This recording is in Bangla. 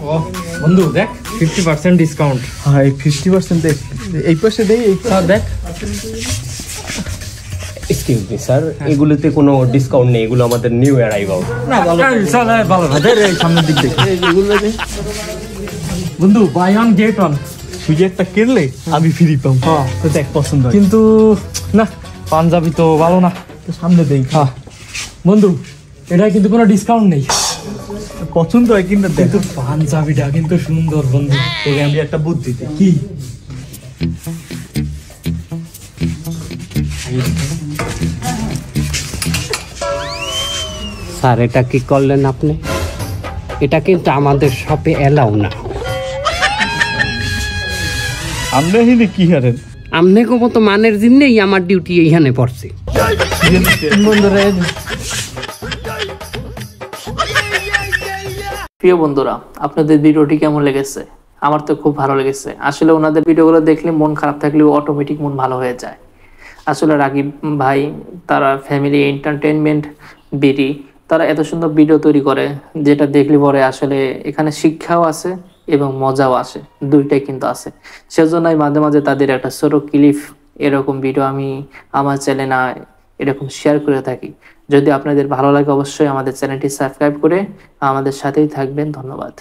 ও বন্ধু দেখ 50% ডিসকাউন্ট। হ্যাঁ 50% এই পাশে দেই, এই স্যার দেখ। এক্সকিউজ মি স্যার, এগুলোতে কোনো ডিসকাউন্ট নেই, এগুলো আমাদের নিউ অ্যারাইভাল। না ভালো স্যার, ভালো ভালো এই সামনের দিক দেখি এগুলো দেই বন্ধু, বাই ওয়ান গেট ওয়ান। তুই যে একটা কিনলে আমি ফ্রি পাবো। হ্যাঁ তো দেখ পছন্দ হয় কিন্তু না, পাঞ্জাবি তো ভালো না। তো সামনে দেই। হ্যাঁ বন্ধু, এটা কিন্তু কোনো ডিসকাউন্ট নেই। পছন্দ হয় কিন্তু দেখ, কিন্তু পাঞ্জাবিটা কিন্তু সুন্দর বন্ধু। তোকে আমি একটা বুদ্ধি দিই। কি? স্যার এটা কি করলেন আপনি? এটা কিন্তু আমাদের শপে এলাও না। আমরা হিনে কি হারেন আমনে কো মতো মানের জন্যই আমার ডিউটি এইখানে পড়ছে। প্রিয় বন্ধুরা, আপনাদের ভিডিওটি কেমন লেগেছে? আমার তো খুব ভালো লেগেছে। আসলে ওনাদের ভিডিওগুলো দেখলে মন খারাপ থাকলেও অটোমেটিক মন ভালো হয়ে যায়। আসলে রাকিব ভাই, তারা ফ্যামিলি এন্টারটেনমেন্ট বিডি, তারা এত সুন্দর ভিডিও তৈরি করে যেটা দেখলে পরে আসলে এখানে শিক্ষাও আছে এবং মজাও আসে, দুইটাই কিন্তু আছে। সেজন্যই মাঝে মাঝে তাদের একটা ছোট ক্লিপ এরকম ভিডিও আমি আমার চ্যানেলে এরকম শেয়ার করে থাকি। যদি আপনাদের ভালো লাগে অবশ্যই আমাদের চ্যানেলটি সাবস্ক্রাইব করে আমাদের সাথেই থাকবেন। ধন্যবাদ।